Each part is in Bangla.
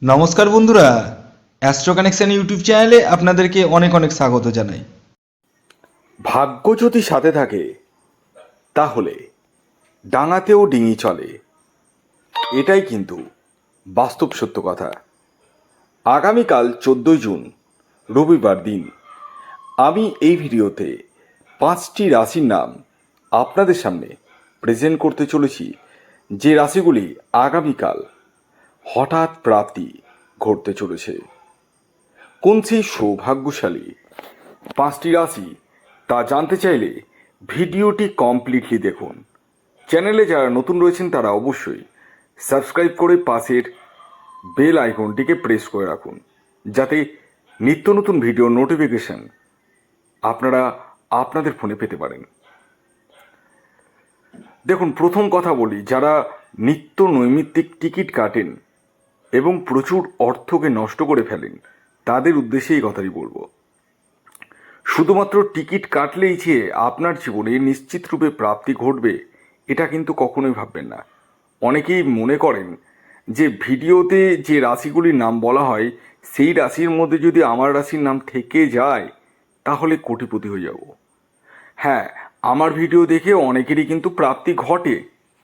নমস্কার বন্ধুরা, অ্যাস্ট্রো কানেকশন ইউটিউব চ্যানেলে আপনাদেরকে অনেক অনেক স্বাগত জানাই। ভাগ্য যদি সাথে থাকে তাহলে ডাঙাতেও ডিঙি চলে, এটাই কিন্তু বাস্তব সত্য কথা। আগামীকাল 14 জুন রবিবার দিন আমি এই ভিডিওতে 5টি রাশির নাম আপনাদের সামনে প্রেজেন্ট করতে চলেছি, যে রাশিগুলি আগামীকাল হঠাৎ প্রাপ্তি ঘটতে চলেছে। কোন সেই সৌভাগ্যশালী 5টি রাশি তা জানতে চাইলে ভিডিওটি কমপ্লিটলি দেখুন। চ্যানেলে যারা নতুন রয়েছেন তারা অবশ্যই সাবস্ক্রাইব করে পাশের বেল আইকনটিকে প্রেস করে রাখুন, যাতে নিত্য নতুন ভিডিও নোটিফিকেশন আপনারা আপনাদের ফোনে পেতে পারেন। দেখুন, প্রথম কথা বলি, যারা নিত্য নৈমিত্তিক টিকিট কাটেন এবং প্রচুর অর্থকে নষ্ট করে ফেলেন তাদের উদ্দেশ্যে এই কথাটি বলবো। শুধুমাত্র টিকিট কাটলেই যে আপনার জীবনে নিশ্চিত রূপে প্রাপ্তি ঘটবে এটা কিন্তু কখনোই ভাববেন না। অনেকেই মনে করেন যে ভিডিওতে যে রাশিগুলির নাম বলা হয় সেই রাশির মধ্যে যদি আমার রাশির নাম থেকে যায় তাহলে কোটিপতি হয়ে যাব। হ্যাঁ, আমার ভিডিও দেখে অনেকেরই কিন্তু প্রাপ্তি ঘটে,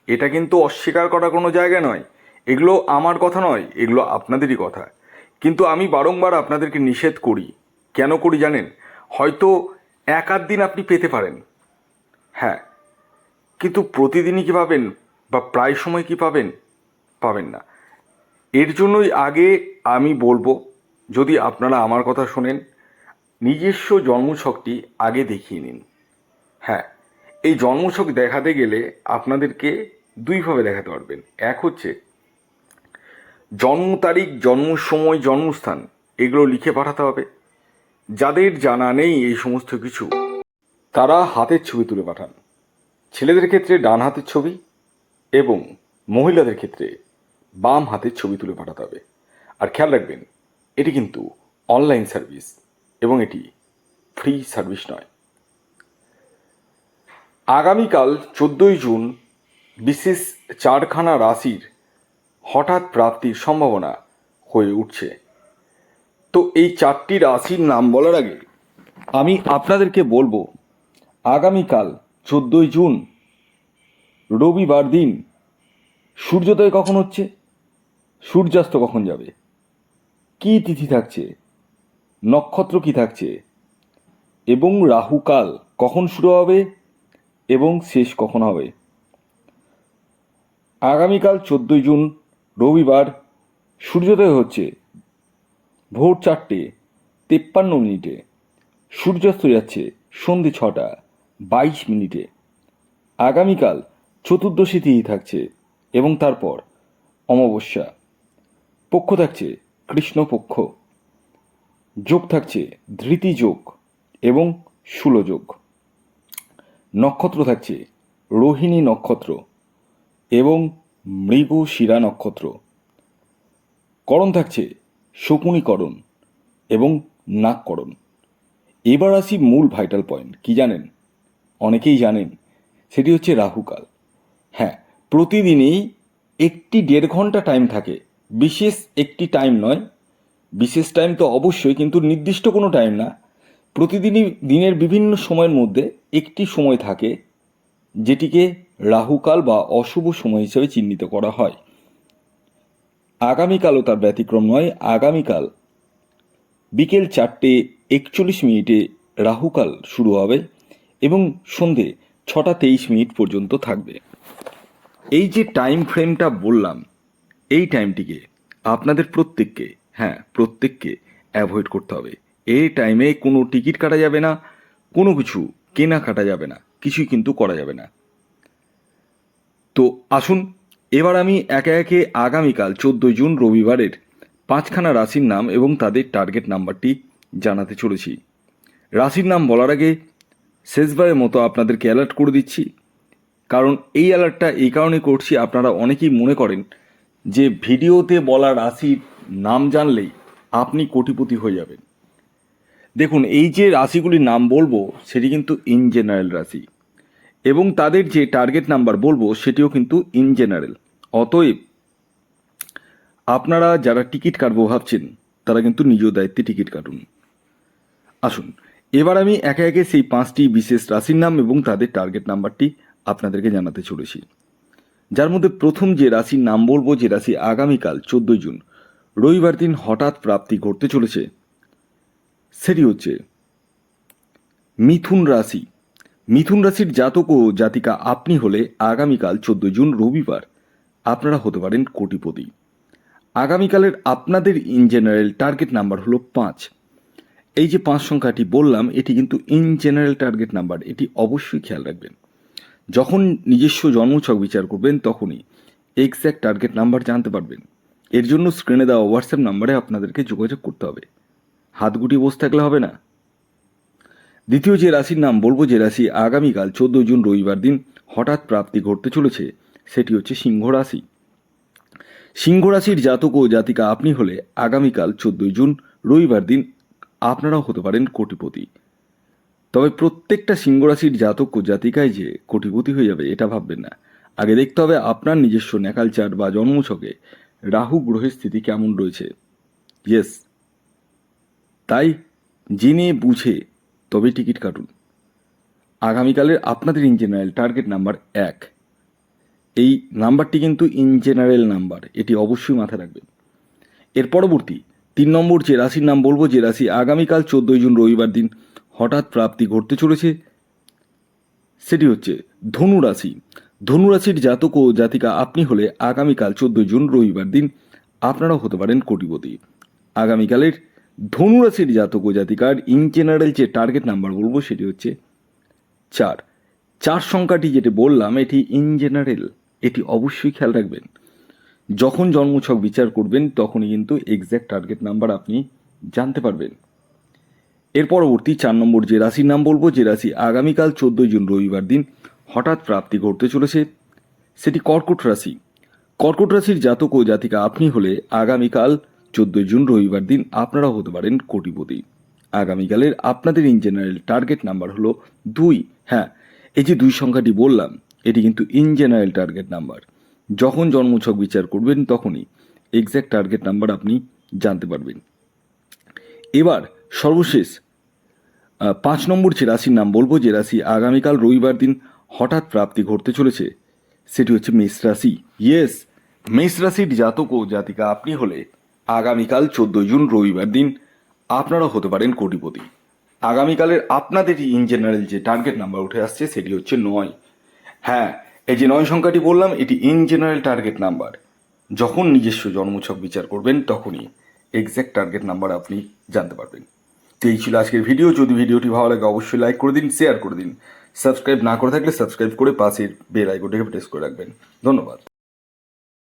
এটা কিন্তু অস্বীকার করার কোনো জায়গা নয়। এগুলো আমার কথা নয়, এগুলো আপনাদেরই কথা। কিন্তু আমি বারংবার আপনাদেরকে নিষেধ করি। কেন করি জানেন? হয়তো এক আধ দিন আপনি পেতে পারেন, হ্যাঁ, কিন্তু প্রতিদিনই কি পাবেন বা প্রায় সময় কি পাবেন? পাবেন না। এর জন্যই আগে আমি বলবো, যদি আপনারা আমার কথা শোনেন, নিজস্ব জন্মছকটি আগে দেখিয়ে নিন। হ্যাঁ, এই জন্মছক দেখাতে গেলে আপনাদেরকে দুইভাবে দেখাতে পারবেন। এক হচ্ছে জন্ম তারিখ, জন্ম সময়, জন্মস্থান এগুলো লিখে পাঠাতে হবে। যাদের জানা নেই এই সমস্ত কিছু তারা হাতের ছবি তুলে পাঠান। ছেলেদের ক্ষেত্রে ডান হাতের ছবি এবং মহিলাদের ক্ষেত্রে বাম হাতের ছবি তুলে পাঠাতে হবে। আর খেয়াল রাখবেন, এটি কিন্তু অনলাইন সার্ভিস এবং এটি ফ্রি সার্ভিস নয়। আগামীকাল 14 জুন বিশেষ চারখানা রাশির হঠাৎ প্রাপ্তির সম্ভাবনা হয়ে উঠছে। তো এই 4টি রাশির নাম বলার আগে আমি আপনাদেরকে বলবো, আগামীকাল 14 জুন রবিবার দিন সূর্যোদয় কখন হচ্ছে, সূর্যাস্ত কখন যাবে, কী তিথি থাকছে, নক্ষত্র কি থাকছে এবং রাহুকাল কখন শুরু হবে এবং শেষ কখন হবে। আগামীকাল 14 জুন রবিবার সূর্যোদয় হচ্ছে ভোর 4:53, সূর্যাস্ত যাচ্ছে সন্ধে 6:22। আগামীকাল চতুর্দশী তিথি থাকছে এবং তারপর অমাবস্যা। পক্ষ থাকছে কৃষ্ণপক্ষ, যোগ থাকছে ধৃতি যোগ এবং শূলযোগ। নক্ষত্র থাকছে রোহিণী নক্ষত্র এবং মৃগশিরা নক্ষত্র। করণ থাকছে শকুনিকরণ এবং নাগকরণ। এবার আসি মূল ভাইটাল পয়েন্ট, কি জানেন? অনেকেই জানেন, সেটি হচ্ছে রাহুকাল। হ্যাঁ, প্রতিদিনই 1.5 ঘন্টা টাইম থাকে, বিশেষ একটি টাইম নয়। বিশেষ টাইম তো অবশ্যই, কিন্তু নির্দিষ্ট কোনো টাইম না। প্রতিদিনই দিনের বিভিন্ন সময়ের মধ্যে একটি সময় থাকে যেটিকে রাহুকাল বা অশুভ সময় হিসেবে চিহ্নিত করা হয়। আগামীকালও তার ব্যতিক্রম নয়। আগামীকাল বিকেল 4:41 রাহুকাল শুরু হবে এবং সন্ধে 6:23 পর্যন্ত থাকবে। এই যে টাইম ফ্রেমটা বললাম, এই টাইমটিকে আপনাদের প্রত্যেককে, হ্যাঁ প্রত্যেককে অ্যাভয়েড করতে হবে। এই টাইমে কোনো টিকিট কাটা যাবে না, কোনো কিছু কেনা কাটা যাবে না, কিছুই কিন্তু করা যাবে না। তো আসুন এবার আমি একে একে আগামীকাল 14 জুন রবিবারের 5খানা রাশির নাম এবং তাদের টার্গেট নাম্বারটি জানাতে চলেছি। রাশির নাম বলার আগে শেষবারের মতো আপনাদেরকে অ্যালার্ট করে দিচ্ছি, কারণ এই অ্যালার্টটা এই কারণে করছি, আপনারা অনেকেই মনে করেন যে ভিডিওতে বলা রাশির নাম জানলেই আপনি কোটিপতি হয়ে যাবেন। দেখুন, এই যে রাশিগুলির নাম বলবো সেটি কিন্তু ইন জেনারেল রাশি এবং তাদের যে টার্গেট নাম্বার বলবো সেটিও কিন্তু ইন জেনারেল। অতএব আপনারা যারা টিকিট কাটবো ভাবছেন তারা কিন্তু নিজ দায়িত্বে টিকিট কাটুন। আসুন এবার আমি একে একে সেই 5টি বিশেষ রাশির নাম এবং তাদের টার্গেট নাম্বারটি আপনাদেরকে জানাতে চলেছি। যার মধ্যে প্রথম যে রাশির নাম বলবো, যে রাশি আগামীকাল 14 জুন রবিবার দিন হঠাৎ প্রাপ্তি ঘটতে চলেছে, সেটি হচ্ছে মিথুন রাশি। মিথুন রাশির জাতক ও জাতিকা আপনি হলে আগামীকাল 14 জুন রবিবার আপনারা হতে পারেন কোটিপতি। আগামীকালের আপনাদের ইন জেনারেল টার্গেট নাম্বার হলো 5। এই যে 5 সংখ্যাটি বললাম, এটি কিন্তু ইন জেনারেল টার্গেট নাম্বার, এটি অবশ্যই খেয়াল রাখবেন। যখন নিজস্ব জন্মছক বিচার করবেন তখনই এক্স্যাক্ট টার্গেট নাম্বার জানতে পারবেন। এর জন্য স্ক্রিনে দেওয়া হোয়াটসঅ্যাপ নাম্বারে আপনাদেরকে যোগাযোগ করতে হবে, হাত গুটিয়ে বসে থাকলে হবে না। দ্বিতীয় যে রাশির নাম বলবো, যে রাশি আগামীকাল 14 জুন রবিবার দিন হঠাৎ প্রাপ্তি ঘটতে চলেছে, সেটি হচ্ছে সিংহ রাশি। সিংহ রাশির জাতক ও জাতিকা আপনি হলে আগামীকাল 14 জুন রবিবার দিন আপনারাও হতে পারেন কোটিপতি। তবে প্রত্যেকটা সিংহ রাশির জাতক ও জাতিকায় যে কোটিপতি হয়ে যাবে এটা ভাববেন না। আগে দেখতে হবে আপনার নিজস্ব ন্যাকালচার বা জন্মছকে রাহু গ্রহের স্থিতি কেমন রয়েছে। ইয়েস, তাই জেনে বুঝে তবে টিকিট কাটুন। আগামীকালের আপনাদের ইন জেনারেল টার্গেট নাম্বার 1। এই নাম্বারটি কিন্তু ইন জেনারেল নাম্বার, এটি অবশ্যই মাথায় রাখবেন। এর পরবর্তী 3 নম্বর যে রাশির নাম বলবো, যে রাশি আগামীকাল 14 জুন রবিবার দিন হঠাৎ প্রাপ্তি ঘটতে চলেছে, সেটি হচ্ছে ধনু রাশি। ধনু রাশির জাতক ও জাতিকা আপনি হলে আগামীকাল 14 জুন রবিবার দিন আপনারাও হতে পারেন কোটিপতি। আগামীকালের ধনু রাশির জাতক ও জাতিকার ইন জেনারেল যে টার্গেট নাম্বার বলবো, সেটি হচ্ছে 4। 4 সংখ্যাটি যেটি বললাম, এটি ইন জেনারেল, এটি অবশ্যই খেয়াল রাখবেন। যখন জন্মছক বিচার করবেন তখনই কিন্তু এক্স্যাক্ট টার্গেট নাম্বার আপনি জানতে পারবেন। এর পরবর্তী 4 নম্বর যে রাশির নাম বলবো, যে রাশি আগামীকাল 14 জুন রবিবার দিন হঠাৎ প্রাপ্তি ঘটতে চলেছে, সেটি কর্কট রাশি। কর্কট রাশির জাতক ও জাতিকা আপনি হলে আগামীকাল 14 জুন রবিবার দিন আপনারাও হতে পারেন কোটিপতি। আগামীকালের আপনাদের ইন জেনারেল টার্গেট নাম্বার হলো 2। হ্যাঁ, এই যে 2 সংখ্যাটি বললাম, এটি কিন্তু ইন জেনারেল টার্গেট নাম্বার। যখন জন্মছক বিচার করবেন তখনই এক্স্যাক্ট টার্গেট নাম্বার আপনি জানতে পারবেন। এবার সর্বশেষ 5 নম্বর যে রাশির নাম বলবো, যে রাশি আগামীকাল রবিবার দিন হঠাৎ প্রাপ্তি ঘটতে চলেছে, সেটি হচ্ছে মেষ রাশি। ইয়েস, মেষ রাশির জাতক ও জাতিকা আপনি হলে আগামীকাল 14 জুন রবিবার দিন আপনারা হতে পারেন কোটিপতি। আগামীকালের আপনাদের ইন জেনারেল যে টার্গেট নাম্বার উঠে আসছে, সেটি হচ্ছে 9। হ্যাঁ, এই যে 9 সংখ্যাটি বললাম, এটি ইন জেনারেল টার্গেট নাম্বার। যখন নিজস্ব জন্মছক বিচার করবেন তখনই এক্স্যাক্ট টার্গেট নাম্বার আপনি জানতে পারবেন। তো এই ছিল আজকের ভিডিও। যদি ভিডিওটি ভালো লাগে অবশ্যই লাইক করে দিন, শেয়ার করে দিন। সাবস্ক্রাইব না করে থাকলে সাবস্ক্রাইব করে পাশের বেল আইকনটাকে প্রেস করে রাখবেন। ধন্যবাদ।